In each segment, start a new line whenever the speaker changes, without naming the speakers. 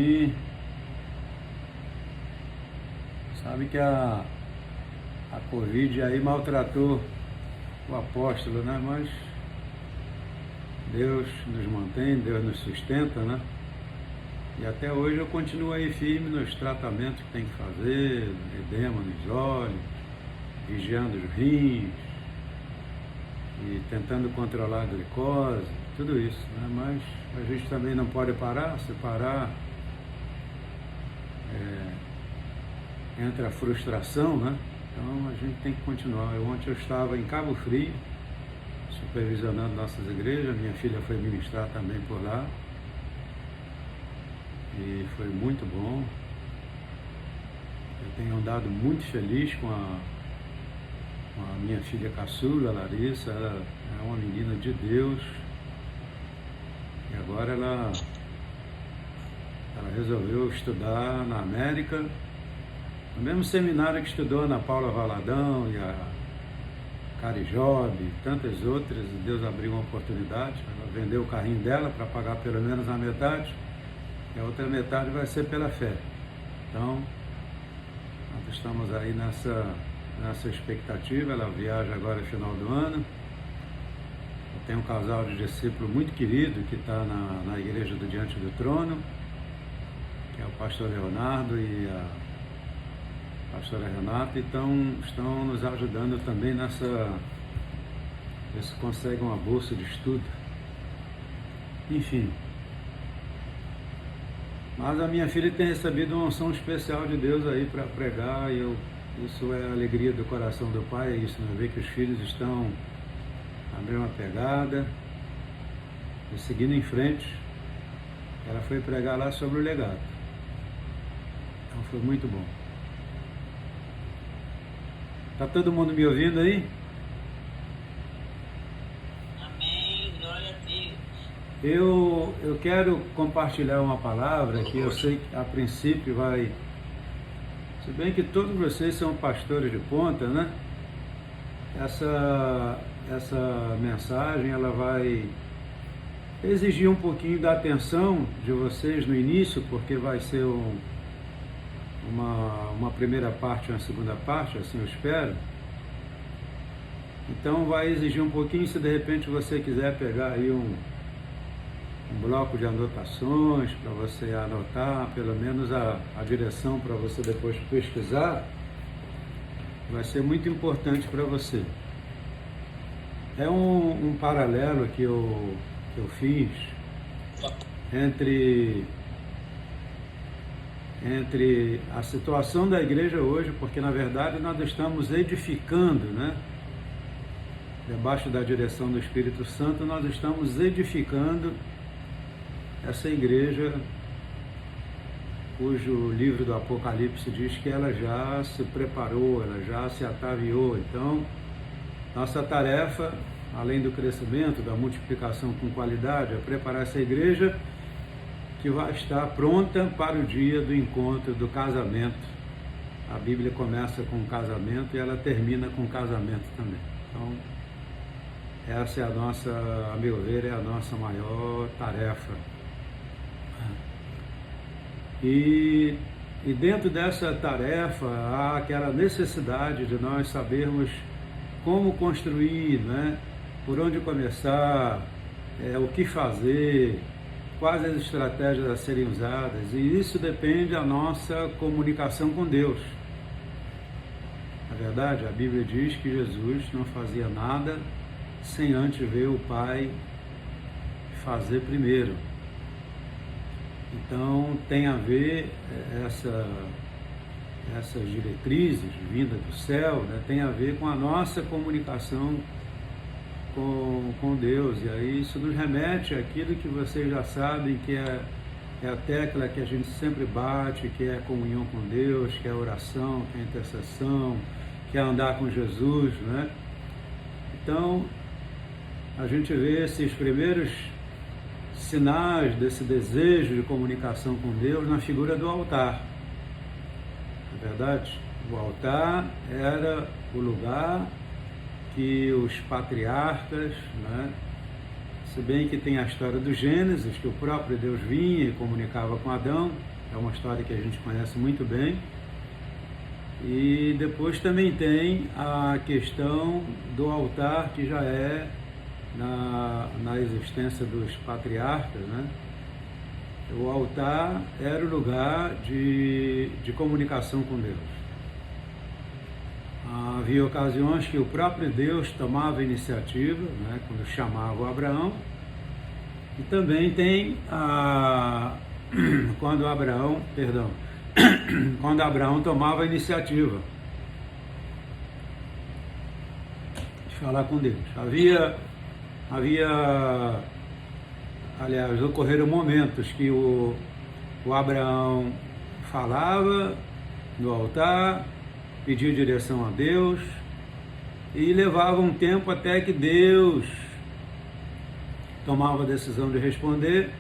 E sabe que a Covid aí maltratou o apóstolo, né? Mas Deus nos mantém, Deus nos sustenta, né? E até hoje eu continuo aí firme nos tratamentos que tem que fazer, edema nos olhos, vigiando os rins e tentando controlar a glicose, tudo isso, né? Mas a gente também não pode parar. Se parar, entra a frustração, né? Então a gente tem que continuar. Ontem eu estava em Cabo Frio, supervisionando nossas igrejas, minha filha foi ministrar também por lá, e foi muito bom. Eu tenho andado muito feliz com a minha filha caçula, Larissa. Ela é uma menina de Deus, e agora ela resolveu estudar na América, no mesmo seminário que estudou a Ana Paula Valadão e a Carijob e tantas outras. E Deus abriu uma oportunidade. Ela vendeu o carrinho dela para pagar pelo menos a metade, e a outra metade vai ser pela fé. Então, nós estamos aí nessa expectativa. Ela viaja agora no final do ano. Eu tenho um casal de discípulos muito querido que está na igreja do Diante do Trono, que é o pastor Leonardo e a pastora Renata, então estão nos ajudando também ver se conseguem uma bolsa de estudo. Enfim. Mas a minha filha tem recebido uma unção especial de Deus aí para pregar, e isso é a alegria do coração do pai, é isso, né? Ver que os filhos estão na mesma pegada e seguindo em frente. Ela foi pregar lá sobre o legado. Então foi muito bom. Tá todo mundo me ouvindo aí?
Amém, glória a Deus.
Eu quero compartilhar uma palavra que eu sei que a princípio vai... Se bem que todos vocês são pastores de ponta, né? Essa mensagem, ela vai exigir um pouquinho da atenção de vocês no início, porque vai ser uma primeira parte e uma segunda parte, assim eu espero. Então vai exigir um pouquinho. Se de repente você quiser pegar aí um bloco de anotações para você anotar pelo menos a direção para você depois pesquisar, vai ser muito importante para você. É um paralelo que eu fiz entre a situação da igreja hoje, porque na verdade nós estamos edificando, né? Debaixo da direção do Espírito Santo, nós estamos edificando essa igreja cujo livro do Apocalipse diz que ela já se preparou, ela já se ataviou. Então, nossa tarefa, além do crescimento, da multiplicação com qualidade, é preparar essa igreja que vai estar pronta para o dia do encontro, do casamento. A Bíblia começa com o casamento e ela termina com o casamento também. Então, essa é a nossa, a meu ver, é a nossa maior tarefa. E dentro dessa tarefa há aquela necessidade de nós sabermos como construir, né? Por onde começar, o que fazer, quais as estratégias a serem usadas, e isso depende da nossa comunicação com Deus. Na verdade, a Bíblia diz que Jesus não fazia nada sem antes ver o Pai fazer primeiro. Então tem a ver essas diretrizes vindas do céu, né? Tem a ver com a nossa comunicação com Deus. E aí isso nos remete àquilo que vocês já sabem, que é a tecla que a gente sempre bate, que é a comunhão com Deus, que é a oração, que é a intercessão, que é andar com Jesus, né? Então a gente vê esses primeiros sinais desse desejo de comunicação com Deus na figura do altar. Na verdade, o altar era o lugar que os patriarcas, né, se bem que tem a história do Gênesis, que o próprio Deus vinha e comunicava com Adão, é uma história que a gente conhece muito bem. E depois também tem a questão do altar, que já é na existência dos patriarcas, né? O altar era o lugar de comunicação com Deus. Havia ocasiões que o próprio Deus tomava a iniciativa, né, quando chamava o Abraão, e também tem quando Abraão tomava a iniciativa de falar com Deus. Aliás, ocorreram momentos que o Abraão falava no altar, pedia direção a Deus, e levava um tempo até que Deus tomava a decisão de responder,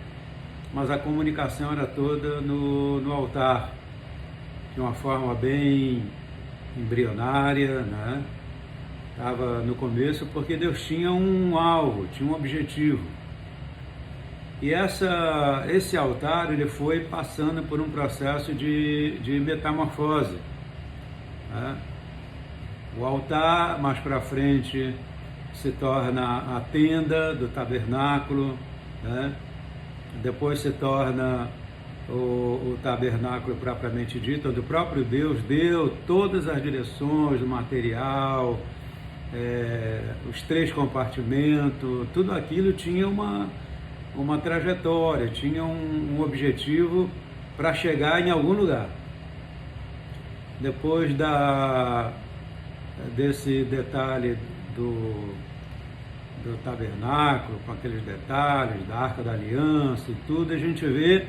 mas a comunicação era toda no altar, de uma forma bem embrionária, né? Estava no começo porque Deus tinha um alvo, tinha um objetivo. E esse altar ele foi passando por um processo de metamorfose, né? O altar, mais para frente, se torna a tenda do tabernáculo, né? Depois se torna o tabernáculo propriamente dito, onde o próprio Deus deu todas as direções do material, os 3 compartimentos, tudo aquilo tinha uma trajetória, tinha um objetivo para chegar em algum lugar. Depois desse detalhe do tabernáculo, com aqueles detalhes da Arca da Aliança e tudo, a gente vê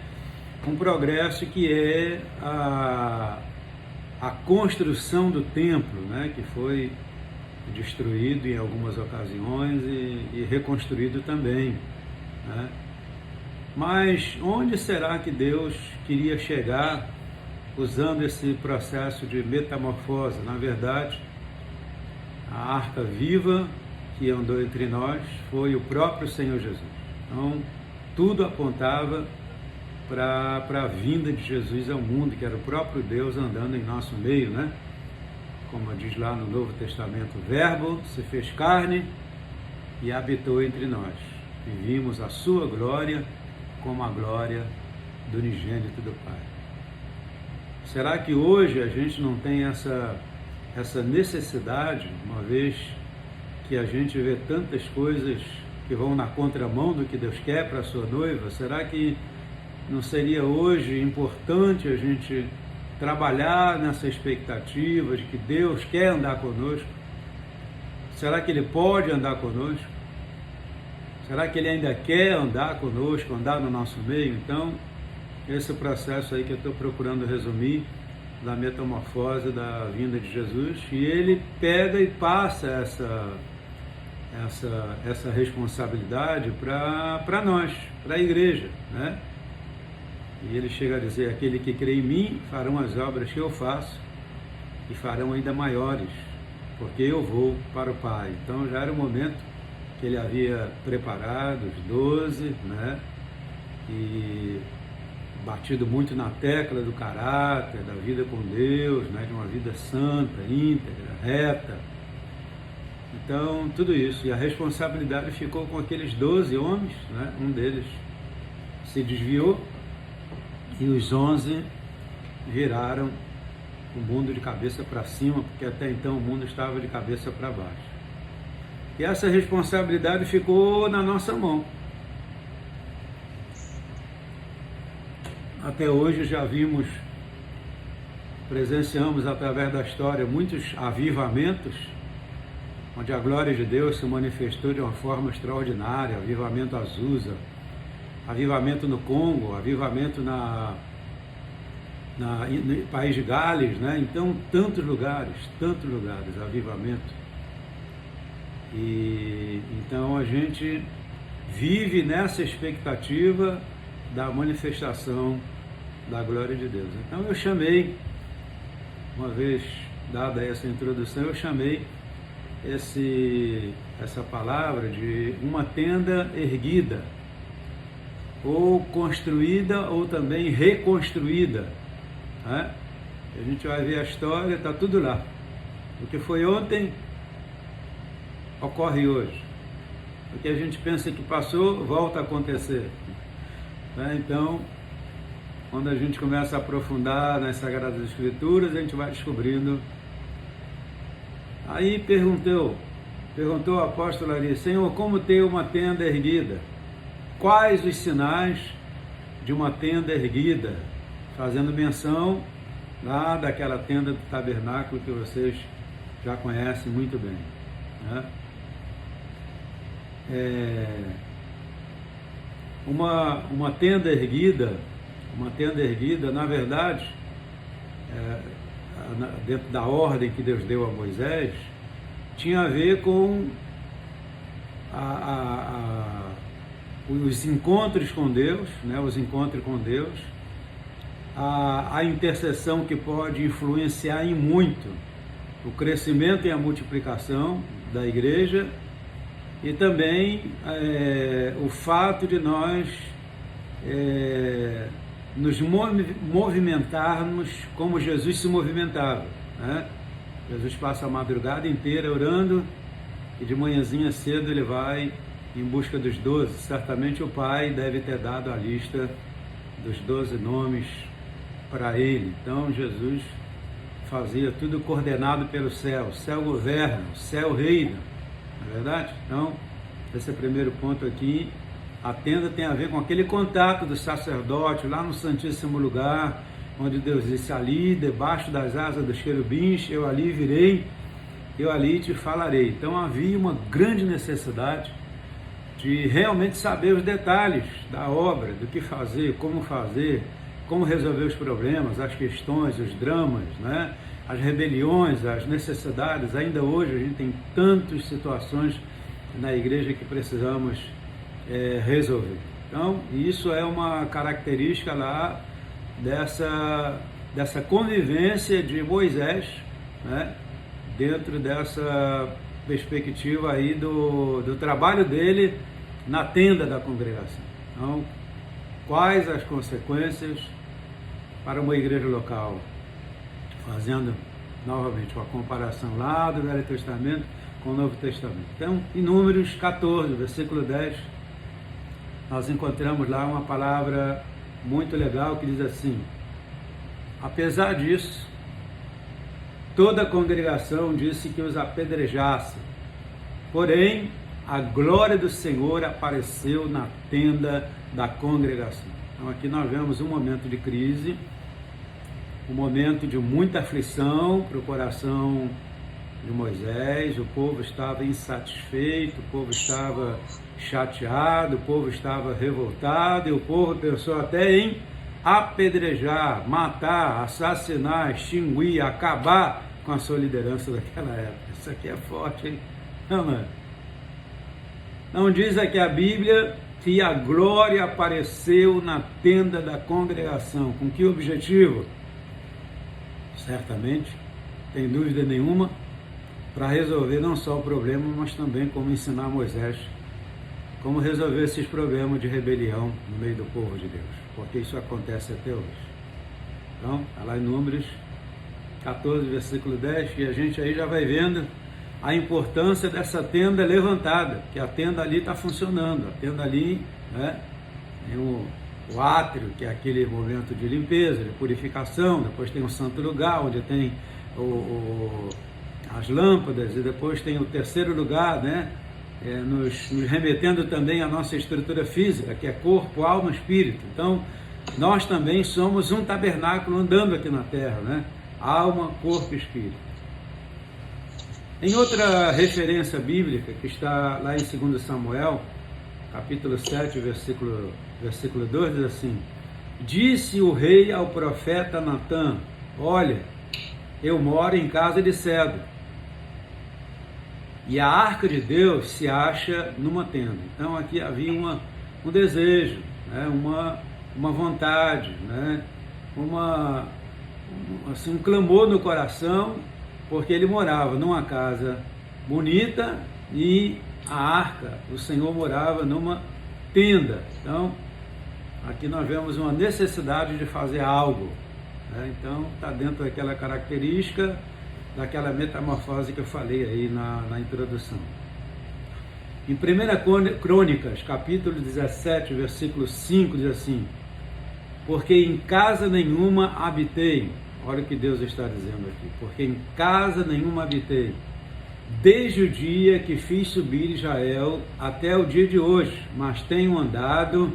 um progresso que é a construção do templo, né, que foi destruído em algumas ocasiões e reconstruído também, né? Mas onde será que Deus queria chegar usando esse processo de metamorfose? Na verdade, a arca viva que andou entre nós foi o próprio Senhor Jesus. Então, tudo apontava para a vinda de Jesus ao mundo, que era o próprio Deus andando em nosso meio, né? Como diz lá no Novo Testamento, o Verbo se fez carne e habitou entre nós. E vimos a sua glória como a glória do unigênito do Pai. Será que hoje a gente não tem essa necessidade, uma vez que a gente vê tantas coisas que vão na contramão do que Deus quer para a sua noiva? Será que não seria hoje importante a gente trabalhar nessa expectativa de que Deus quer andar conosco? Será que Ele pode andar conosco? Será que Ele ainda quer andar conosco, andar no nosso meio? Então, esse processo aí que eu estou procurando resumir, da metamorfose, da vinda de Jesus, e Ele pega e passa essa responsabilidade para nós, para a igreja, né? E Ele chega a dizer: aquele que crê em mim farão as obras que eu faço e farão ainda maiores, porque eu vou para o Pai. Então já era o momento que Ele havia preparado os 12, né? E batido muito na tecla do caráter, da vida com Deus, né? De uma vida santa, íntegra, reta. Então, tudo isso. E a responsabilidade ficou com aqueles 12 homens, né? Um deles se desviou e os 11 viraram o mundo de cabeça para cima, porque até então o mundo estava de cabeça para baixo. E essa responsabilidade ficou na nossa mão. Até hoje já presenciamos através da história muitos avivamentos, onde a glória de Deus se manifestou de uma forma extraordinária. Avivamento Azusa, avivamento no Congo, avivamento no país de Gales, né? Então, tantos lugares, avivamento. E então a gente vive nessa expectativa da manifestação da glória de Deus. Então eu chamei, uma vez dada essa introdução, eu chamei essa palavra de uma tenda erguida. ou construída ou também reconstruída, né? A gente vai ver a história, está tudo lá. O que foi ontem ocorre hoje. O que a gente pensa que passou volta a acontecer, né? Então, quando a gente começa a aprofundar nas Sagradas Escrituras, a gente vai descobrindo. Aí perguntou o apóstolo Ari: Senhor, como ter uma tenda erguida? Quais os sinais de uma tenda erguida? Fazendo menção lá daquela tenda do tabernáculo que vocês já conhecem muito bem, né? Uma tenda erguida, na verdade, dentro da ordem que Deus deu a Moisés, tinha a ver com os encontros com Deus, né? Os encontros com Deus, a intercessão que pode influenciar em muito o crescimento e a multiplicação da igreja, e também o fato de nós nos movimentarmos como Jesus se movimentava, né? Jesus passa a madrugada inteira orando e de manhãzinha cedo ele vai em busca dos 12. Certamente o Pai deve ter dado a lista dos 12 nomes para ele. Então Jesus fazia tudo coordenado pelo céu. O céu governa, o céu reina, não é verdade? Então, esse é o primeiro ponto aqui. A tenda tem a ver com aquele contato do sacerdote lá no Santíssimo Lugar, onde Deus disse: ali debaixo das asas dos querubins eu ali virei, eu ali te falarei. Então havia uma grande necessidade de realmente saber os detalhes da obra, do que fazer, como resolver os problemas, as questões, os dramas, né? As rebeliões, as necessidades. Ainda hoje a gente tem tantas situações na igreja que precisamos resolver. Então, isso é uma característica lá dessa convivência de Moisés, né? Dentro dessa perspectiva aí do trabalho dele na tenda da congregação. Então, quais as consequências para uma igreja local? Fazendo novamente uma comparação lá do Velho Testamento com o Novo Testamento. Então, em Números 14, versículo 10, nós encontramos lá uma palavra muito legal que diz assim: apesar disso, toda a congregação disse que os apedrejassem, porém a glória do Senhor apareceu na tenda da congregação. Então aqui nós vemos um momento de crise, um momento de muita aflição para o coração de Moisés. O povo estava insatisfeito, o povo estava chateado, o povo estava revoltado, e o povo pensou até em apedrejar, matar, assassinar, extinguir, acabar com a sua liderança daquela época. Isso aqui é forte, hein? Não é? Não diz aqui a Bíblia que a glória apareceu na tenda da congregação. Com que objetivo? Certamente, sem dúvida nenhuma, para resolver não só o problema, mas também como ensinar Moisés como resolver esses problemas de rebelião no meio do povo de Deus, porque isso acontece até hoje. Então, está lá em Números 14, versículo 10, e a gente aí já vai vendo a importância dessa tenda levantada, que a tenda ali está funcionando, a tenda ali, né, tem o átrio, que é aquele momento de limpeza, de purificação, depois tem o santo lugar, onde tem as lâmpadas, e depois tem o terceiro lugar, né, nos remetendo também à nossa estrutura física, que é corpo, alma, espírito. Então, nós também somos um tabernáculo andando aqui na terra, né? Alma, corpo e espírito. Em outra referência bíblica, que está lá em 2 Samuel, capítulo 7, versículo 2, diz assim: disse o rei ao profeta Natã: olha, eu moro em casa de cedro, e a arca de Deus se acha numa tenda. Então aqui havia um desejo, né? uma vontade, né? Um clamor no coração, porque ele morava numa casa bonita e a arca, o Senhor morava numa tenda. Então aqui nós vemos uma necessidade de fazer algo, né? Então está dentro daquela característica, daquela metamorfose que eu falei aí na introdução. Em 1 Crônicas, capítulo 17, versículo 5, diz assim: porque em casa nenhuma habitei. Olha o que Deus está dizendo aqui. Porque em casa nenhuma habitei, desde o dia que fiz subir Israel até o dia de hoje, mas tenho andado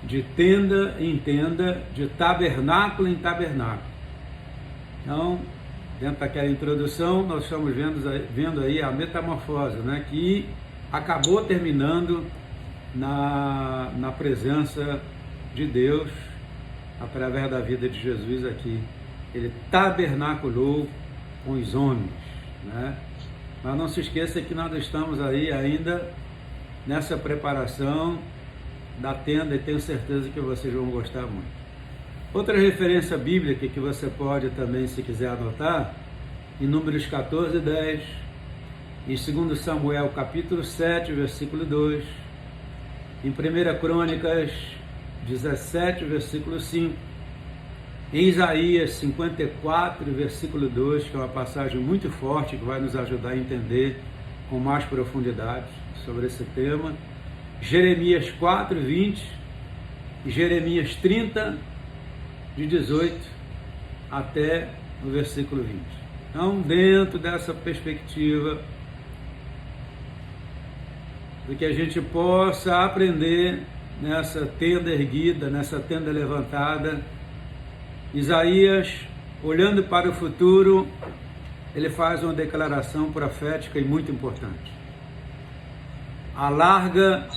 de tenda em tenda, de tabernáculo em tabernáculo. Então, dentro daquela introdução, nós estamos vendo aí a metamorfose, né, que acabou terminando na presença de Deus, através da vida de Jesus aqui. Ele tabernaculou com os homens, né? Mas não se esqueça que nós estamos aí ainda nessa preparação da tenda, e tenho certeza que vocês vão gostar muito. Outra referência bíblica que você pode também, se quiser anotar, em Números 14, 10, em 2 Samuel capítulo 7, versículo 2, em 1 Crônicas 17, versículo 5, em Isaías 54, versículo 2, que é uma passagem muito forte que vai nos ajudar a entender com mais profundidade sobre esse tema, Jeremias 4, 20 e Jeremias 30, de 18 até o versículo 20. Então, dentro dessa perspectiva, de que a gente possa aprender nessa tenda erguida, nessa tenda levantada, Isaías, olhando para o futuro, ele faz uma declaração profética e muito importante. Alarga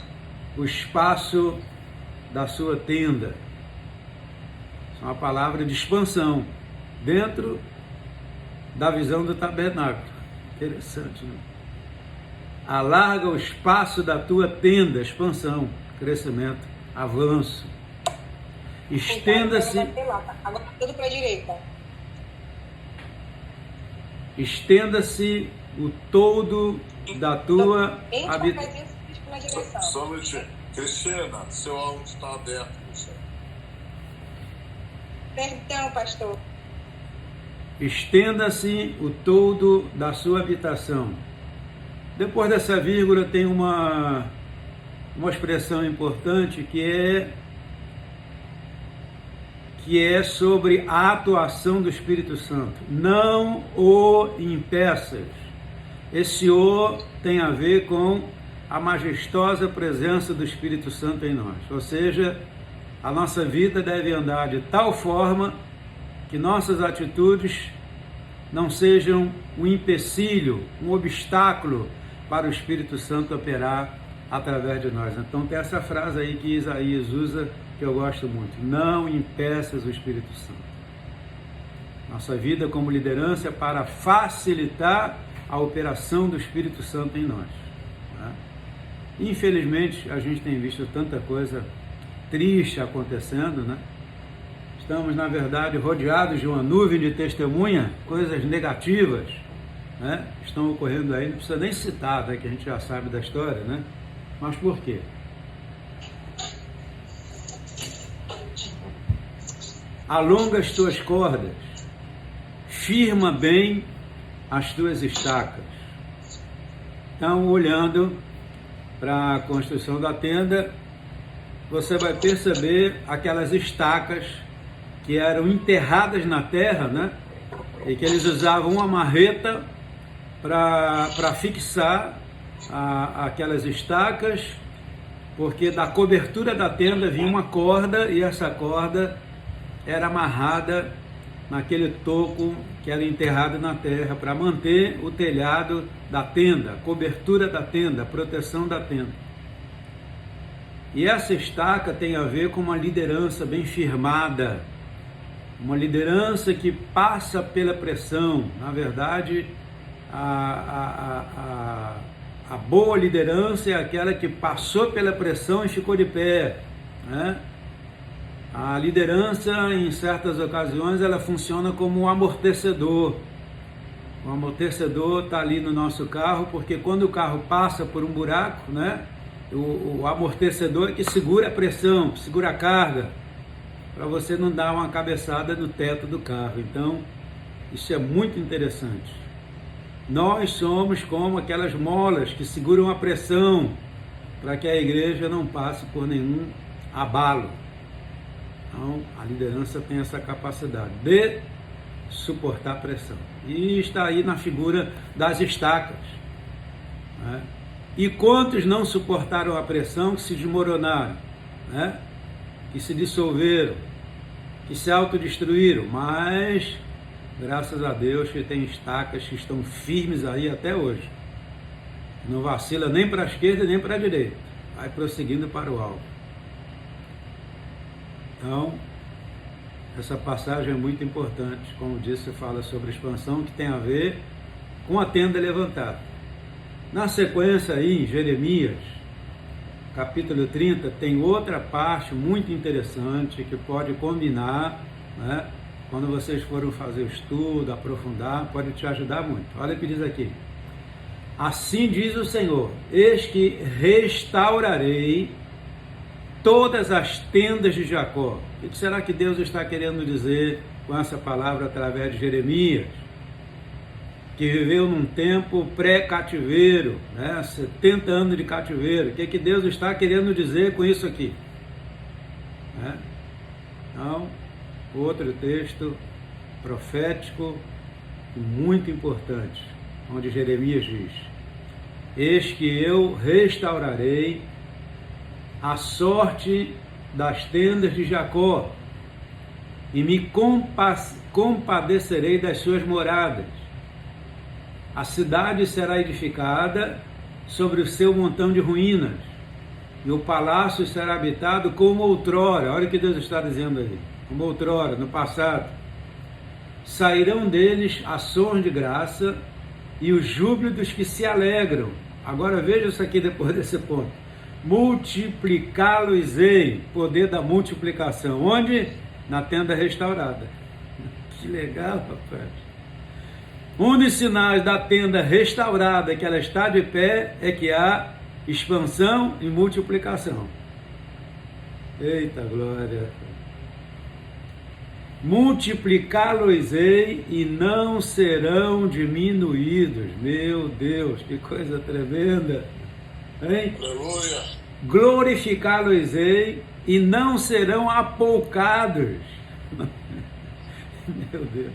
o espaço da sua tenda. Isso é uma palavra de expansão dentro da visão do tabernáculo. Interessante, né? Alarga o espaço da tua tenda, expansão, crescimento, avanço. Estenda-se.
Agora tudo para a direita.
Estenda-se o todo da tua habitação.
Só um minutinho. Cristina, seu áudio está aberto.
Perdão, pastor.
Estenda-se o todo da sua habitação. Depois dessa vírgula tem uma expressão importante que é sobre a atuação do Espírito Santo. Não o impeças. Esse o tem a ver com a majestosa presença do Espírito Santo em nós. Ou seja, a nossa vida deve andar de tal forma que nossas atitudes não sejam um empecilho, um obstáculo para o Espírito Santo operar através de nós. Então tem essa frase aí que Isaías usa, que eu gosto muito: não impeças o Espírito Santo. Nossa vida como liderança é para facilitar a operação do Espírito Santo em nós, né? Infelizmente, a gente tem visto tanta coisa triste acontecendo, né? Estamos, na verdade, rodeados de uma nuvem de testemunha, coisas negativas, né, estão ocorrendo aí, não precisa nem citar, né, que a gente já sabe da história, né? Mas por quê? Alonga as tuas cordas, firma bem as tuas estacas. Então, olhando para a construção da tenda, você vai perceber aquelas estacas que eram enterradas na terra, né? E que eles usavam uma marreta para fixar aquelas estacas, porque da cobertura da tenda vinha uma corda, e essa corda era amarrada naquele toco que era enterrado na terra, para manter o telhado da tenda, a cobertura da tenda, a proteção da tenda. E essa estaca tem a ver com uma liderança bem firmada, uma liderança que passa pela pressão. Na verdade, a boa liderança é aquela que passou pela pressão e ficou de pé, né? A liderança, em certas ocasiões, ela funciona como um amortecedor. O amortecedor está ali no nosso carro, porque quando o carro passa por um buraco, né, o amortecedor é que segura a pressão, segura a carga. para você não dar uma cabeçada no teto do carro. Então, isso é muito interessante. Nós somos como aquelas molas que seguram a pressão para que a igreja não passe por nenhum abalo. Então, a liderança tem essa capacidade de suportar pressão. E está aí na figura das estacas, né? E quantos não suportaram a pressão, que se desmoronaram, né? Que se dissolveram, que se autodestruíram, mas graças a Deus que tem estacas que estão firmes aí até hoje. Não vacila nem para a esquerda nem para a direita, vai prosseguindo para o alvo. Então, essa passagem é muito importante, como disse, fala sobre expansão, que tem a ver com a tenda levantada. Na sequência aí, em Jeremias, capítulo 30, tem outra parte muito interessante que pode combinar, né? Quando vocês forem fazer o estudo, aprofundar, pode te ajudar muito. Olha o que diz aqui. Assim diz o Senhor, eis que restaurarei todas as tendas de Jacó. O que será que Deus está querendo dizer com essa palavra através de Jeremias, que viveu num tempo pré-cativeiro, né? 70 anos de cativeiro? O que Deus está querendo dizer com isso aqui? Né? Então, outro texto profético muito importante, onde Jeremias diz: eis que eu restaurarei a sorte das tendas de Jacó e me compadecerei das suas moradas. A cidade será edificada sobre o seu montão de ruínas, e o palácio será habitado como outrora. Olha o que Deus está dizendo aí. Como outrora, no passado. Sairão deles ações de graça e o júbilo dos que se alegram. Agora veja isso aqui depois desse ponto. Multiplicá-los-ei, poder da multiplicação. Onde? Na tenda restaurada. Que legal, rapaz. Um dos sinais da tenda restaurada, que ela está de pé, é que há expansão e multiplicação. Eita glória! Multiplicá-los-ei e não serão diminuídos. Meu Deus, que coisa tremenda! Hein?
Aleluia!
Glorificá-los-ei e não serão apoucados. Meu Deus!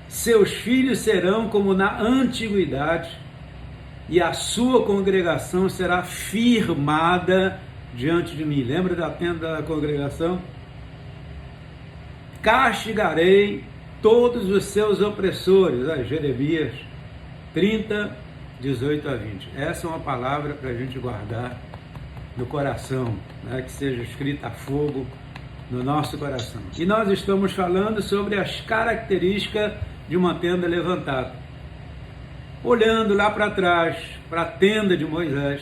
Seus filhos serão como na antiguidade, e a sua congregação será firmada diante de mim. Lembra da tenda da congregação? Castigarei todos os seus opressores. Jeremias 30, 18 a 20. Essa é uma palavra para a gente guardar no coração, né? Que seja escrita a fogo no nosso coração. E nós estamos falando sobre as características de uma tenda levantada. Olhando lá para trás, para a tenda de Moisés,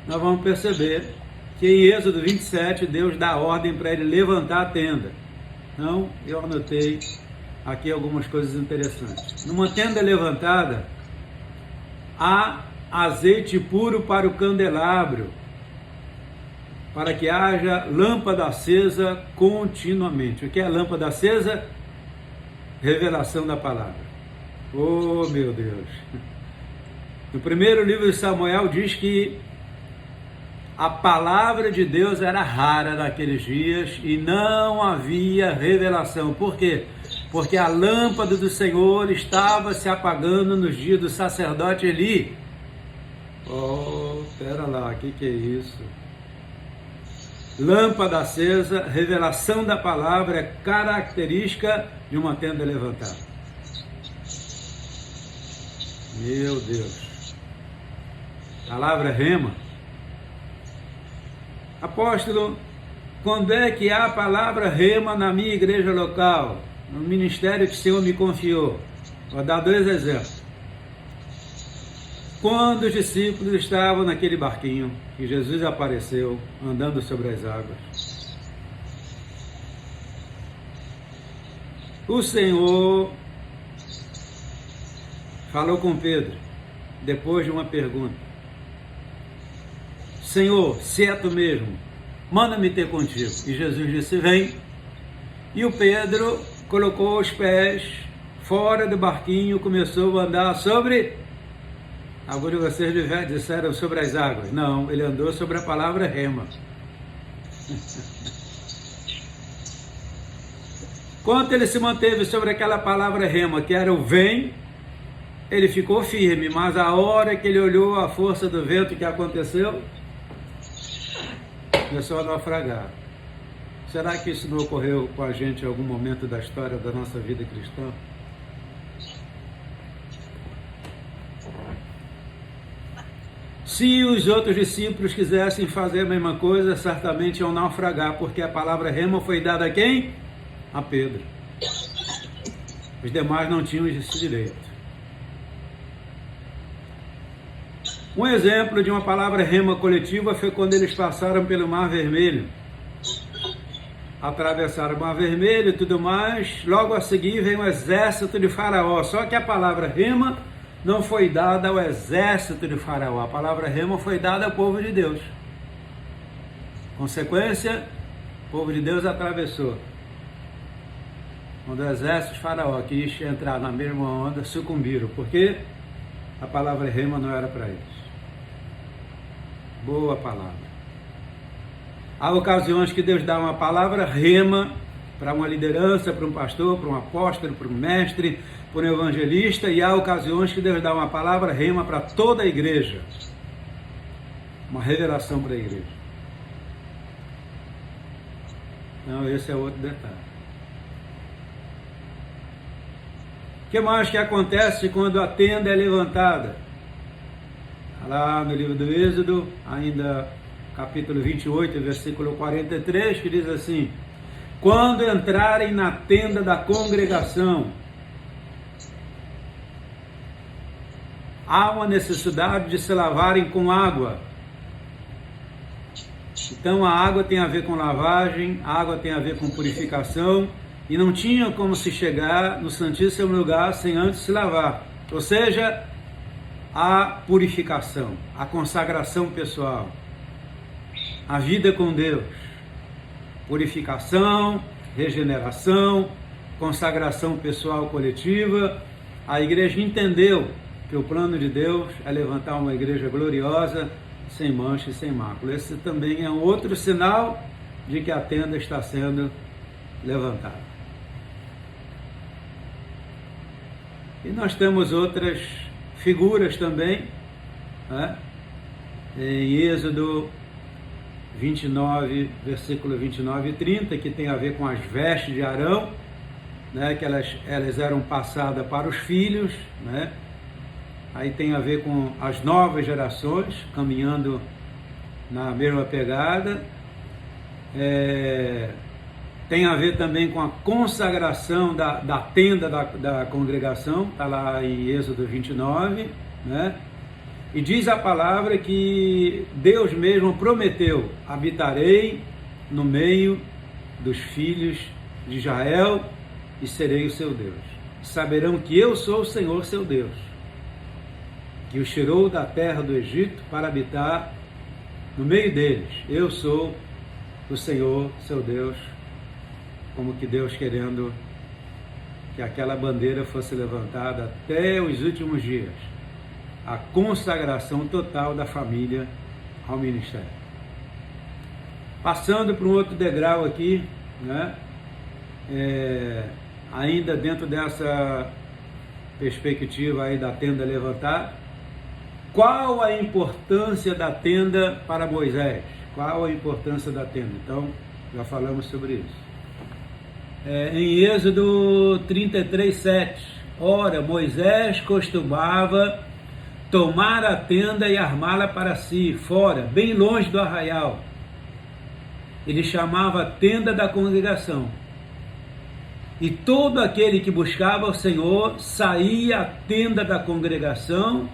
nós vamos perceber que em Êxodo 27, Deus dá ordem para ele levantar a tenda. Então, eu anotei aqui algumas coisas interessantes. Numa tenda levantada, há azeite puro para o candelabro, para que haja lâmpada acesa continuamente. O que é a lâmpada acesa? Revelação da palavra. Oh, meu Deus! No primeiro livro de Samuel diz que a palavra de Deus era rara naqueles dias e não havia revelação. Por quê? Porque a lâmpada do Senhor estava se apagando nos dias do sacerdote Eli. Oh, pera lá, o que é isso? Lâmpada acesa, revelação da palavra é característica de uma tenda levantada. Meu Deus. Palavra rema. Apóstolo, quando é que há a palavra rema na minha igreja local? No ministério que o Senhor me confiou? Vou dar 2 exemplos. Quando os discípulos estavam naquele barquinho, que Jesus apareceu andando sobre as águas, o Senhor falou com Pedro, depois de uma pergunta: Senhor, se é tu mesmo, manda-me ter contigo. E Jesus disse, vem. E o Pedro colocou os pés fora do barquinho, começou a andar sobre... Alguns de vocês disseram sobre as águas. Não, ele andou sobre a palavra rema. Quando ele se manteve sobre aquela palavra rema, que era o vem, ele ficou firme, mas a hora que ele olhou a força do vento que aconteceu, começou a naufragar. Será que isso não ocorreu com a gente em algum momento da história da nossa vida cristã? Se os outros discípulos quisessem fazer a mesma coisa, certamente iam naufragar, porque a palavra rema foi dada a quem? A Pedro. Os demais não tinham esse direito. Um exemplo de uma palavra rema coletiva foi quando eles passaram pelo Mar Vermelho. Atravessaram o Mar Vermelho e tudo mais. Logo a seguir vem o exército de Faraó. Só que a palavra rema não foi dada ao exército de Faraó. A palavra rema foi dada ao povo de Deus. Consequência, o povo de Deus atravessou. Quando o exército de Faraó quis entrar na mesma onda, sucumbiram. Porque a palavra rema não era para eles. Boa palavra. Há ocasiões que Deus dá uma palavra rema para uma liderança, para um pastor, para um apóstolo, para um mestre, para um evangelista, e há ocasiões que Deus dá uma palavra rema para toda a igreja. Uma revelação para a igreja. Então, esse é outro detalhe. O que mais que acontece quando a tenda é levantada? Lá no livro do Êxodo, ainda capítulo 28, versículo 43, que diz assim: quando entrarem na tenda da congregação, há uma necessidade de se lavarem com água. Então a água tem a ver com lavagem, a água tem a ver com purificação, e não tinha como se chegar no Santíssimo Lugar sem antes se lavar. Ou seja, a purificação, a consagração pessoal, a vida com Deus, purificação, regeneração, consagração pessoal coletiva. A igreja entendeu que o plano de Deus é levantar uma igreja gloriosa, sem mancha e sem mácula. Esse também é um outro sinal de que a tenda está sendo levantada. E nós temos outras figuras também, né? Em Êxodo 29, versículo 29 e 30, que tem a ver com as vestes de Arão, né? Que elas eram passadas para os filhos, né? Aí tem a ver com as novas gerações, caminhando na mesma pegada. Tem a ver também com a consagração da tenda da congregação, está lá em Êxodo 29, né? E diz a palavra que Deus mesmo prometeu: habitarei no meio dos filhos de Israel e serei o seu Deus. Saberão que eu sou o Senhor seu Deus, que os tirou da terra do Egito para habitar no meio deles. Eu sou o Senhor seu Deus. Como que Deus querendo que aquela bandeira fosse levantada até os últimos dias. A consagração total da família ao ministério. Passando para um outro degrau aqui, né? Ainda dentro dessa perspectiva aí da tenda levantada, qual a importância da tenda para Moisés? Qual a importância da tenda? Então, já falamos sobre isso. Em Êxodo 33, 7, ora, Moisés costumava tomar a tenda e armá-la para si, fora, bem longe do arraial. Ele chamava a tenda da congregação. E todo aquele que buscava o Senhor saía à tenda da congregação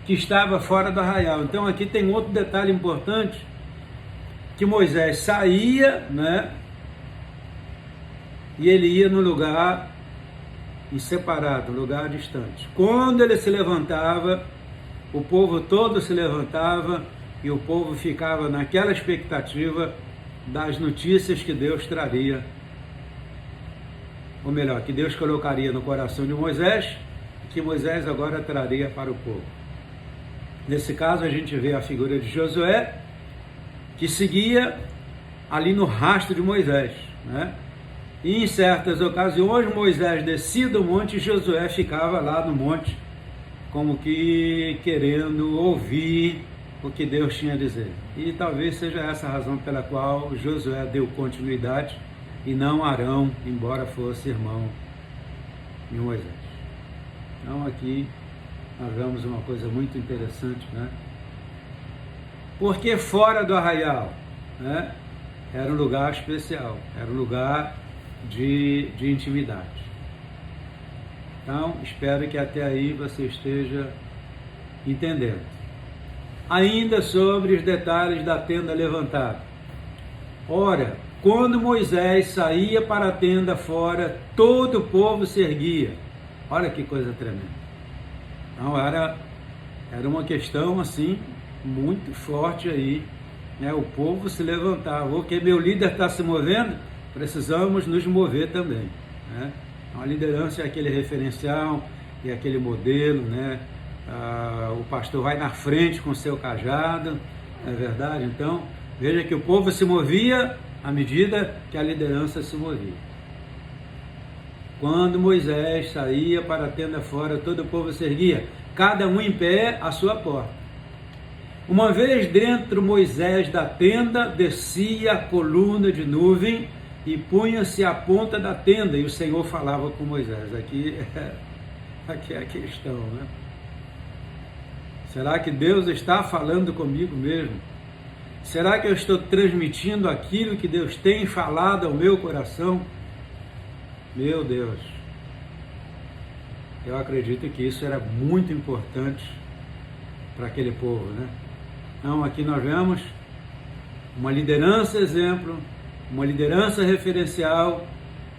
que estava fora do arraial. Então aqui tem outro detalhe importante, que Moisés saía, né? E ele ia no lugar separado, lugar distante. Quando ele se levantava, o povo todo se levantava e o povo ficava naquela expectativa das notícias que Deus traria, ou melhor, que Deus colocaria no coração de Moisés, que Moisés agora traria para o povo. Nesse caso a gente vê a figura de Josué, que seguia ali no rastro de Moisés, né? E em certas ocasiões Moisés descia do monte e Josué ficava lá no monte, como que querendo ouvir o que Deus tinha a dizer. E talvez seja essa a razão pela qual Josué deu continuidade e não Arão, embora fosse irmão de Moisés. Então aqui nós vemos uma coisa muito interessante, né? Porque fora do arraial, né, era um lugar especial, era um lugar de intimidade. Então, espero que até aí você esteja entendendo. Ainda sobre os detalhes da tenda levantada. Ora, quando Moisés saía para a tenda fora, todo o povo se erguia. Olha que coisa tremenda. Então, era uma questão assim, muito forte aí, né? O povo se levantava. Ok, meu líder está se movendo, precisamos nos mover também, né? A liderança é aquele referencial e aquele modelo, né? O pastor vai na frente com o seu cajado, não é verdade? Então, veja que o povo se movia à medida que a liderança se movia. Quando Moisés saía para a tenda fora, todo o povo se erguia, cada um em pé à sua porta. Uma vez dentro Moisés da tenda, descia a coluna de nuvem e punha-se à ponta da tenda, e o Senhor falava com Moisés. Aqui é a questão, né? Será que Deus está falando comigo mesmo? Será que eu estou transmitindo aquilo que Deus tem falado ao meu coração? Meu Deus, eu acredito que isso era muito importante para aquele povo, né? Então aqui nós vemos uma liderança exemplo, uma liderança referencial,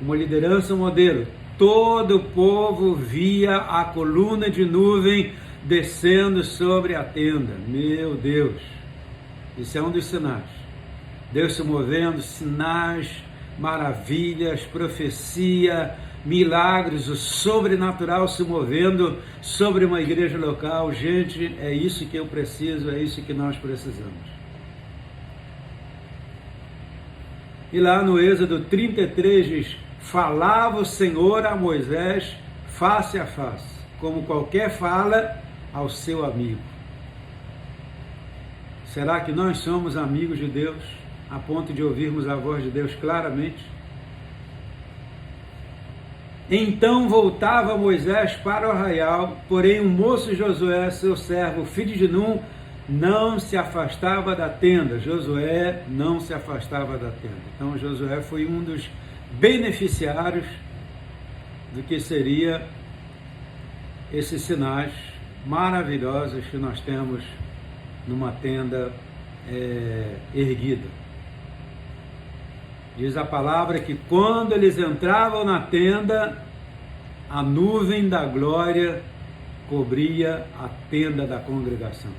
uma liderança modelo. Todo o povo via a coluna de nuvem descendo sobre a tenda. Meu Deus, isso é um dos sinais. Deus se movendo, sinais, maravilhas, profecia, milagres, o sobrenatural se movendo sobre uma igreja local. Gente, é isso que eu preciso, é isso que nós precisamos. E lá no Êxodo 33 diz: falava o Senhor a Moisés face a face, como qualquer fala ao seu amigo. Será que nós somos amigos de Deus, a ponto de ouvirmos a voz de Deus claramente? Então voltava Moisés para o arraial, porém o moço Josué, seu servo, filho de Num, não se afastava da tenda. Josué não se afastava da tenda. Então Josué foi um dos beneficiários do que seria esses sinais maravilhosos que nós temos numa tenda erguida. Diz a palavra que quando eles entravam na tenda, a nuvem da glória cobria a tenda da congregação.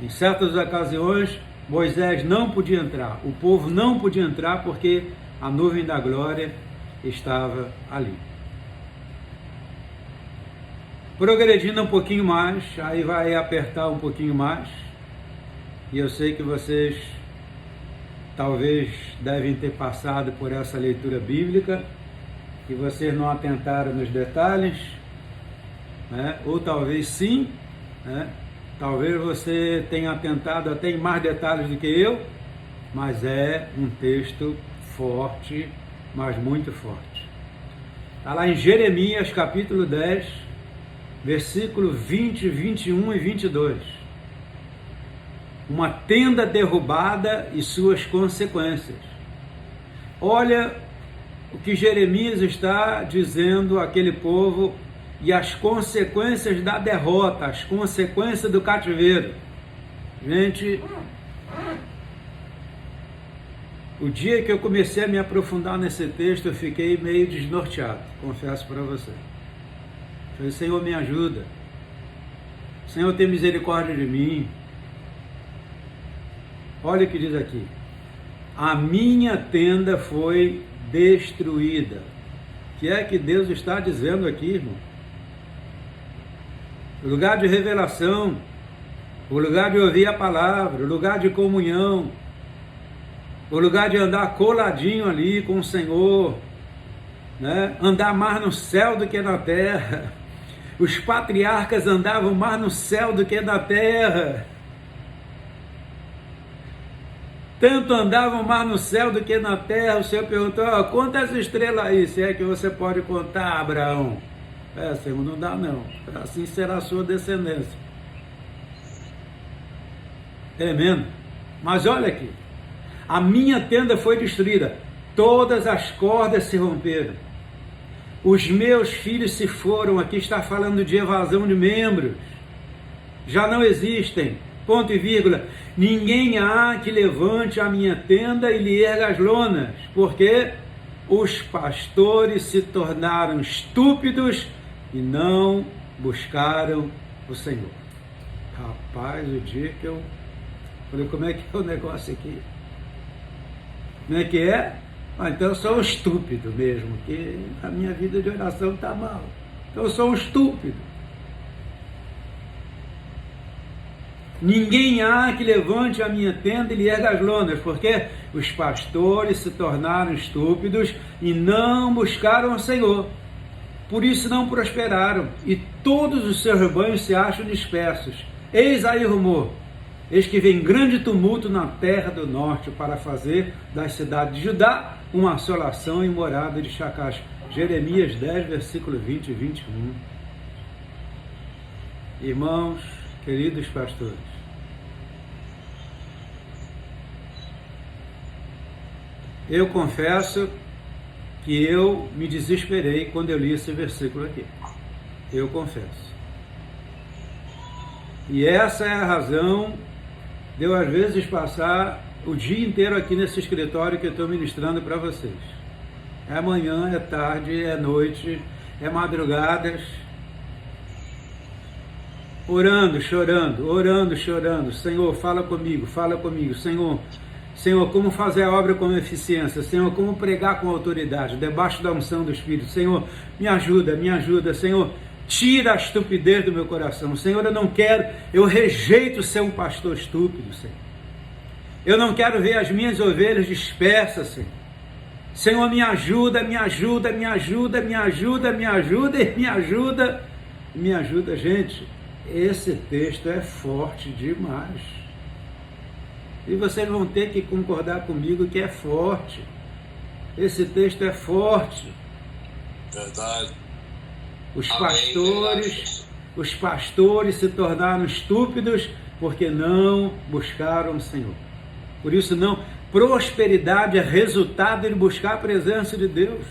Em certas ocasiões, Moisés não podia entrar, o povo não podia entrar porque a nuvem da glória estava ali. Progredindo um pouquinho mais, aí vai apertar um pouquinho mais, e eu sei que vocês talvez devem ter passado por essa leitura bíblica, e vocês não atentaram nos detalhes, né? Ou talvez sim, né? Talvez você tenha atentado até em mais detalhes do que eu, mas é um texto forte, mas muito forte. Está lá em Jeremias capítulo 10, versículo 20, 21 e 22. Uma tenda derrubada e suas consequências. Olha o que Jeremias está dizendo àquele povo e as consequências da derrota, as consequências do cativeiro. Gente, o dia que eu comecei a me aprofundar nesse texto, eu fiquei meio desnorteado, confesso para você. Falei: Senhor, me ajuda. Senhor, tem misericórdia de mim. Olha o que diz aqui: a minha tenda foi destruída. O que é que Deus está dizendo aqui, irmão? O lugar de revelação, o lugar de ouvir a palavra, o lugar de comunhão, o lugar de andar coladinho ali com o Senhor, né? Andar mais no céu do que na terra. Os patriarcas andavam mais no céu do que na terra. Tanto andavam mais no céu do que na terra. O Senhor perguntou: quantas estrelas aí, se é que você pode contar, Abraão? Senhor, não dá não. Assim será a sua descendência. Tremendo. Mas olha aqui. A minha tenda foi destruída. Todas as cordas se romperam. Os meus filhos se foram. Aqui está falando de evasão de membros. Já não existem. Ponto e vírgula. Ninguém há que levante a minha tenda e lhe erga as lonas. Porque os pastores se tornaram estúpidos e não buscaram o Senhor. Rapaz, o dia que eu falei: como é que é o negócio aqui? Como é que é? Então eu sou um estúpido mesmo, que a minha vida de oração está mal. Então eu sou um estúpido. Ninguém há que levante a minha tenda e lhe erga as lonas, porque os pastores se tornaram estúpidos e não buscaram o Senhor. Por isso não prosperaram, e todos os seus rebanhos se acham dispersos. Eis aí o rumor. Eis que vem grande tumulto na terra do norte para fazer das cidades de Judá uma assolação e morada de chacais. Jeremias 10, versículo 20 e 21. Irmãos, queridos pastores, eu confesso que eu me desesperei quando eu li esse versículo aqui. Eu confesso. E essa é a razão de eu, às vezes, passar o dia inteiro aqui nesse escritório que eu estou ministrando para vocês. É manhã, é tarde, é noite, é madrugadas, orando, chorando. Senhor, fala comigo. Senhor, como fazer a obra com eficiência. Senhor, como pregar com autoridade, debaixo da unção do Espírito. Senhor, me ajuda. Senhor, tira a estupidez do meu coração. Senhor, eu rejeito ser um pastor estúpido, Senhor. Eu não quero ver as minhas ovelhas dispersas, Senhor. Senhor, me ajuda. Gente, esse texto é forte demais. E vocês vão ter que concordar comigo que é forte. Esse texto é forte.
Verdade.
Os pastores se tornaram estúpidos porque não buscaram o Senhor. Por isso prosperidade é resultado de buscar a presença de Deus.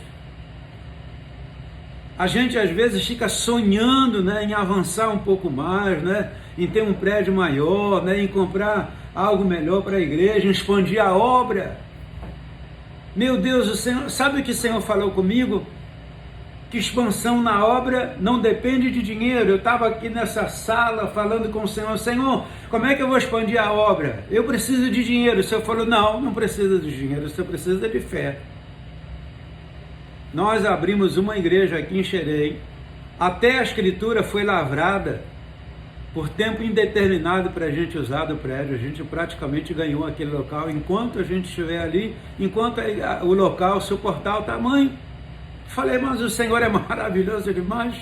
A gente às vezes fica sonhando, né, em avançar um pouco mais, né, em ter um prédio maior, né, em comprar algo melhor para a igreja, em expandir a obra. Meu Deus, o Senhor, sabe o que o Senhor falou comigo? Que expansão na obra não depende de dinheiro. Eu estava aqui nessa sala falando com o Senhor: Senhor, como é que eu vou expandir a obra? Eu preciso de dinheiro. O Senhor falou: não precisa de dinheiro, você precisa de fé. Nós abrimos uma igreja aqui em Xerém, até a escritura foi lavrada por tempo indeterminado para a gente usar do prédio. A gente praticamente ganhou aquele local enquanto a gente estiver ali, enquanto o local suportar o tamanho. Falei: mas o Senhor é maravilhoso demais.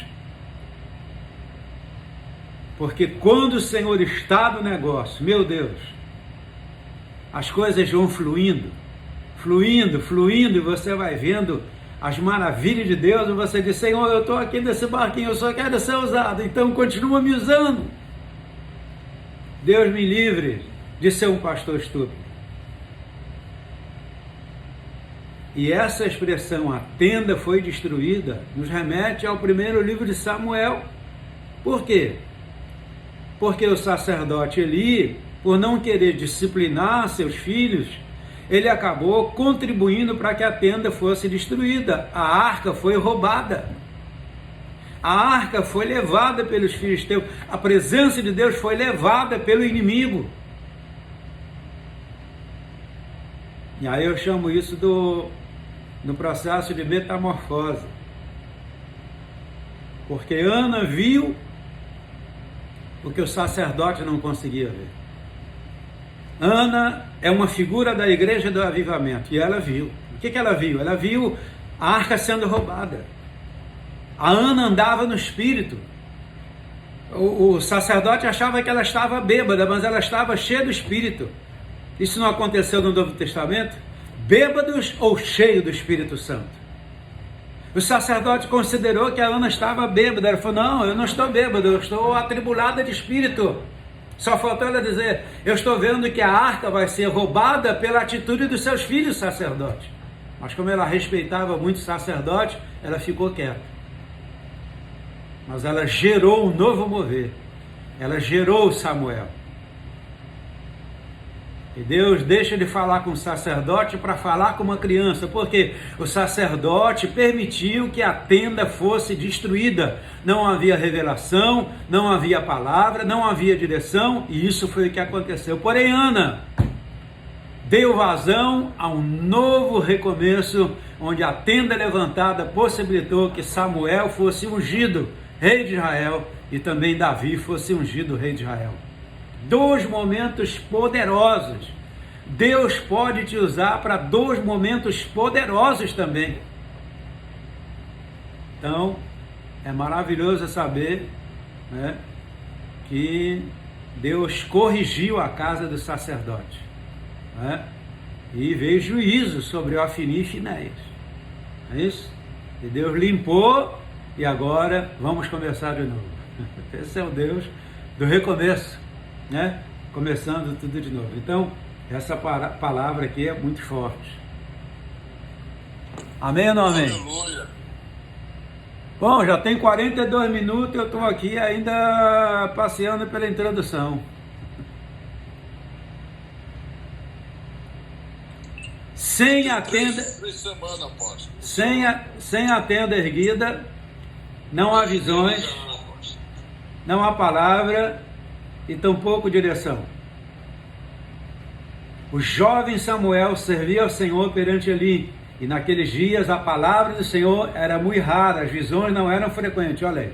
Porque quando o Senhor está no negócio, meu Deus, as coisas vão fluindo, e você vai vendo as maravilhas de Deus, e você diz: Senhor, eu estou aqui nesse barquinho, eu só quero ser usado, então continua me usando. Deus me livre de ser um pastor estúpido. E essa expressão, a tenda foi destruída, nos remete ao primeiro livro de Samuel. Por quê? Porque o sacerdote Eli, por não querer disciplinar seus filhos, ele acabou contribuindo para que a tenda fosse destruída. A arca foi roubada. A arca foi levada pelos filisteus. A presença de Deus foi levada pelo inimigo. E aí eu chamo isso do processo de metamorfose. Porque Ana viu o que o sacerdote não conseguia ver. Ana é uma figura da igreja do avivamento, e ela viu. O que ela viu? Ela viu a arca sendo roubada. A Ana andava no espírito. O sacerdote achava que ela estava bêbada, mas ela estava cheia do espírito. Isso não aconteceu no Novo Testamento? Bêbados ou cheios do Espírito Santo? O sacerdote considerou que a Ana estava bêbada. Ela falou: não, eu não estou bêbada, eu estou atribulada de espírito. Só faltou ela dizer: eu estou vendo que a arca vai ser roubada pela atitude dos seus filhos sacerdotes. Mas como ela respeitava muito o sacerdote, ela ficou quieta. Mas ela gerou um novo mover. Ela gerou Samuel. E Deus deixa de falar com o sacerdote para falar com uma criança, porque o sacerdote permitiu que a tenda fosse destruída. Não havia revelação, não havia palavra, não havia direção, e isso foi o que aconteceu. Porém, Ana deu vazão a um novo recomeço, onde a tenda levantada possibilitou que Samuel fosse ungido rei de Israel e também Davi fosse ungido rei de Israel. Dois momentos poderosos. Deus pode te usar para dois momentos poderosos também. Então, é maravilhoso saber, né, que Deus corrigiu a casa do sacerdote, né, e veio juízo sobre Ofni e Finéias. É isso? E Deus limpou e agora vamos começar de novo. Esse é o Deus do recomeço, né? Começando tudo de novo. Então, essa palavra aqui é muito forte. Amém ou não amém?
Aleluia.
Bom, já tem 42 minutos, eu estou aqui ainda passeando pela introdução. Sem a tenda, sem a tenda erguida, não há visões, não há palavra e tampouco direção. O jovem Samuel servia ao Senhor perante Eli, e naqueles dias a palavra do Senhor era muito rara, as visões não eram frequentes. Olha aí,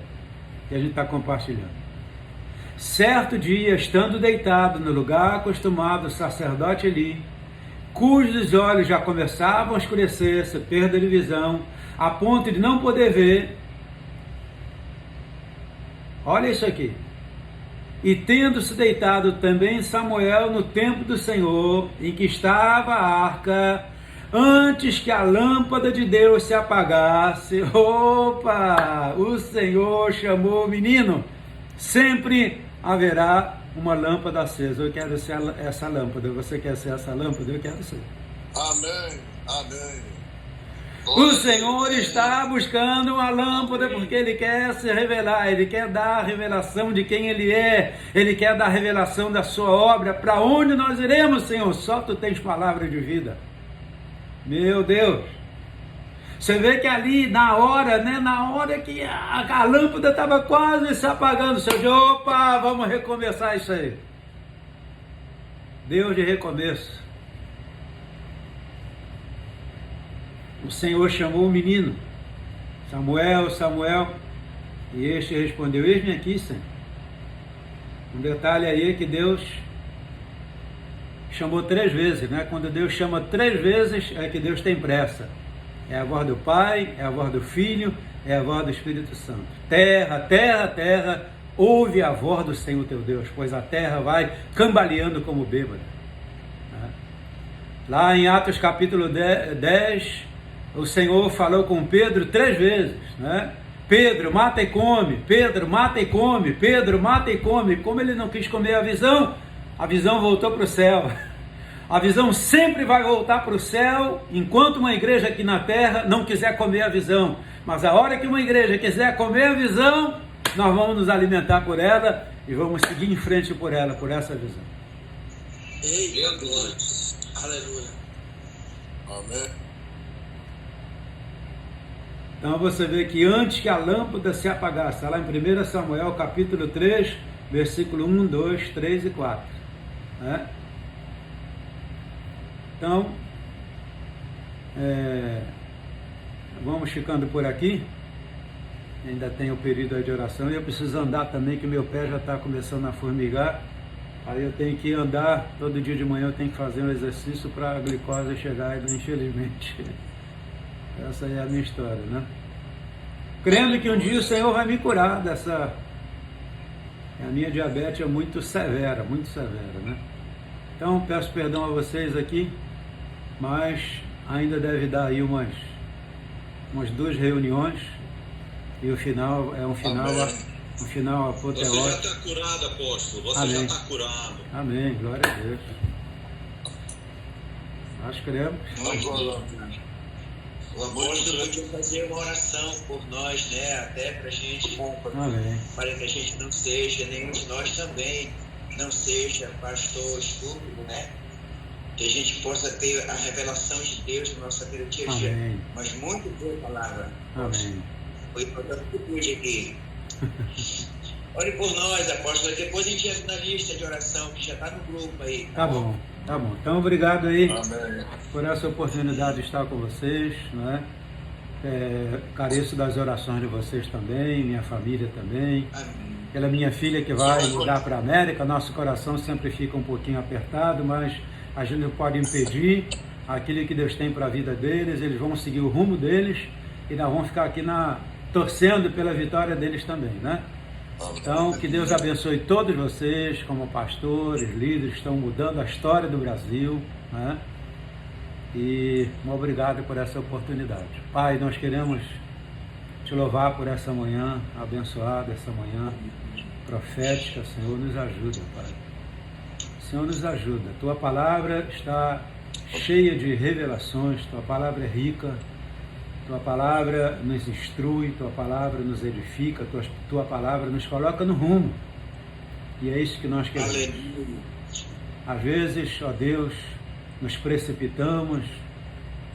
que a gente está compartilhando. Certo dia, estando deitado no lugar acostumado, o sacerdote Eli, cujos olhos já começavam a escurecer-se, perda de visão, a ponto de não poder ver. Olha isso aqui. E tendo-se deitado também Samuel no templo do Senhor, em que estava a arca, antes que a lâmpada de Deus se apagasse, opa, o Senhor chamou o menino. Sempre haverá uma lâmpada acesa. Eu quero ser essa lâmpada. Você quer ser essa lâmpada? Eu quero ser.
Amém, amém.
O Senhor está buscando uma lâmpada porque Ele quer se revelar, Ele quer dar a revelação de quem Ele é, Ele quer dar a revelação da sua obra. Para onde nós iremos, Senhor? Só Tu tens palavra de vida. Meu Deus! Você vê que ali na hora, né, na hora que a lâmpada estava quase se apagando, o Senhor diz: opa, vamos recomeçar isso aí. Deus de recomeço. O Senhor chamou o menino, Samuel, Samuel, e este respondeu: eis-me aqui, Senhor. Um detalhe aí é que Deus chamou 3 vezes, né? Quando Deus chama 3 vezes, é que Deus tem pressa. É a voz do Pai, é a voz do Filho, é a voz do Espírito Santo. Terra, terra, terra, ouve a voz do Senhor teu Deus, pois a terra vai cambaleando como bêbada. Lá em Atos capítulo 10, o Senhor falou com Pedro 3 vezes, né? Pedro, mata e come. Pedro, mata e come. Pedro, mata e come. Como ele não quis comer a visão voltou para o céu. A visão sempre vai voltar para o céu, enquanto uma igreja aqui na terra não quiser comer a visão. Mas a hora que uma igreja quiser comer a visão, nós vamos nos alimentar por ela e vamos seguir em frente por ela, por essa visão.
Ei, glória. Aleluia.
Amém.
Então você vê que antes que a lâmpada se apagasse, está lá em 1 Samuel capítulo 3, versículo 1, 2, 3 e 4. Né? Então, Vamos ficando por aqui. Ainda tem o período aí de oração e eu preciso andar também, que meu pé já está começando a formigar. Aí eu tenho que andar, todo dia de manhã eu tenho que fazer um exercício para a glicose chegar, infelizmente. Essa é a minha história, né? Crendo que um dia o Senhor vai me curar dessa... A minha diabetes é muito severa, né? Então peço perdão a vocês aqui, mas ainda deve dar aí umas 2 reuniões e o final é um final apoteótico.
Você já está curado, apóstolo. Você
Amém.
já está curado.
Amém, glória a Deus. Nós cremos.
O apóstolo podia fazer uma oração por nós, né? Até para a gente,
Amém.
para que a gente não seja, nenhum de nós também não seja pastor estúpido, né? Que a gente possa ter a revelação de Deus no nosso dia a dia.
Amém.
Mas muito boa palavra.
Amém.
Foi importante aqui. Ore por nós, apóstolo. Depois a gente entra na lista de oração que já está no grupo aí.
Tá bom. Então, obrigado aí
Amém.
por essa oportunidade de estar com vocês, né? Careço das orações de vocês também, minha família também.
Amém.
Pela minha filha que vai mudar para a América, nosso coração sempre fica um pouquinho apertado, mas a gente não pode impedir aquilo que Deus tem para a vida deles, eles vão seguir o rumo deles e nós vamos ficar aqui torcendo pela vitória deles também, né? Então, que Deus abençoe todos vocês, como pastores, líderes, que estão mudando a história do Brasil, né? E obrigado por essa oportunidade. Pai, nós queremos te louvar por essa manhã abençoada, essa manhã profética. Senhor, nos ajuda, Pai. Senhor, nos ajuda. Tua palavra está cheia de revelações, tua palavra é rica. Tua palavra nos instrui, Tua palavra nos edifica, Tua palavra nos coloca no rumo. E é isso que nós queremos.
Aleluia.
Às vezes, ó Deus, nos precipitamos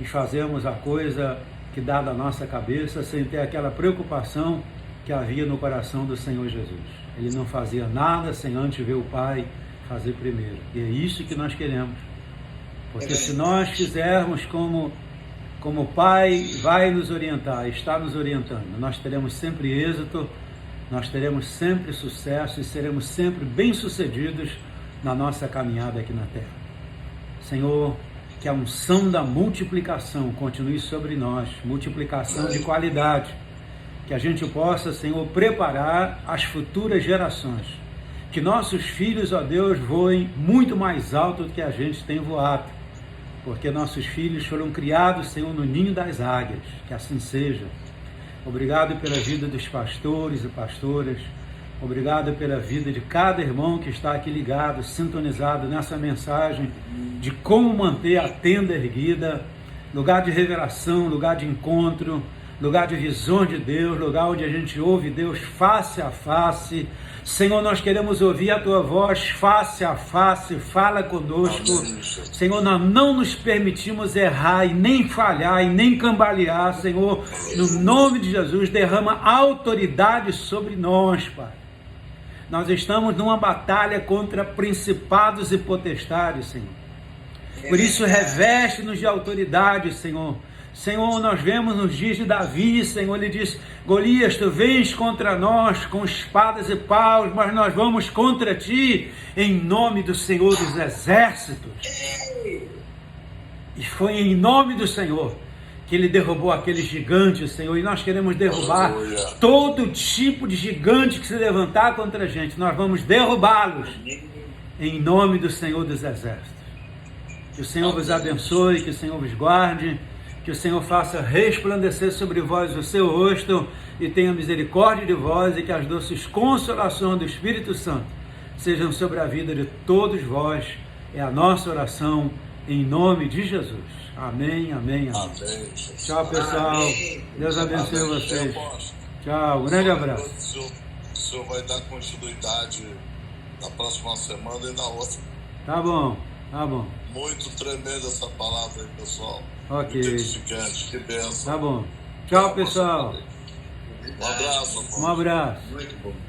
e fazemos a coisa que dá da nossa cabeça sem ter aquela preocupação que havia no coração do Senhor Jesus. Ele não fazia nada sem antes ver o Pai fazer primeiro. E é isso que nós queremos. Porque se nós fizermos como o Pai vai nos orientar, está nos orientando, nós teremos sempre êxito, nós teremos sempre sucesso e seremos sempre bem-sucedidos na nossa caminhada aqui na terra. Senhor, que a unção da multiplicação continue sobre nós, multiplicação de qualidade, que a gente possa, Senhor, preparar as futuras gerações, que nossos filhos, ó Deus, voem muito mais alto do que a gente tem voado, porque nossos filhos foram criados, Senhor, no ninho das águias, que assim seja. Obrigado pela vida dos pastores e pastoras, obrigado pela vida de cada irmão que está aqui ligado, sintonizado nessa mensagem de como manter a tenda erguida, lugar de revelação, lugar de encontro, lugar de visão de Deus, lugar onde a gente ouve Deus face a face. Senhor, nós queremos ouvir a Tua voz face a face, fala conosco. Senhor, nós não nos permitimos errar e nem falhar e nem cambalear, Senhor. No nome de Jesus, derrama autoridade sobre nós, Pai. Nós estamos numa batalha contra principados e potestades, Senhor. Por isso, reveste-nos de autoridade, Senhor. Senhor, nós vemos nos dias de Davi, Senhor, ele diz: Golias, tu vens contra nós com espadas e paus, mas nós vamos contra ti em nome do Senhor dos Exércitos. E foi em nome do Senhor que ele derrubou aqueles gigantes, Senhor, e nós queremos derrubar todo tipo de gigante que se levantar contra a gente. Nós vamos derrubá-los em nome do Senhor dos Exércitos. Que o Senhor vos abençoe, que o Senhor vos guarde, que o Senhor faça resplandecer sobre vós o seu rosto e tenha misericórdia de vós, e que as doces consolações do Espírito Santo sejam sobre a vida de todos vós. É a nossa oração em nome de Jesus. Amém, amém, amém.
Amém.
Tchau, pessoal.
Amém.
Deus abençoe vocês. Tchau, um grande abraço.
O senhor vai dar continuidade na próxima semana e na outra.
Tá bom, tá bom.
Muito tremenda essa palavra aí, pessoal.
Ok.
Muito edificante, que bênção.
Tá bom. Tchau, pessoal.
Um abraço.
Um abraço.
Muito bom.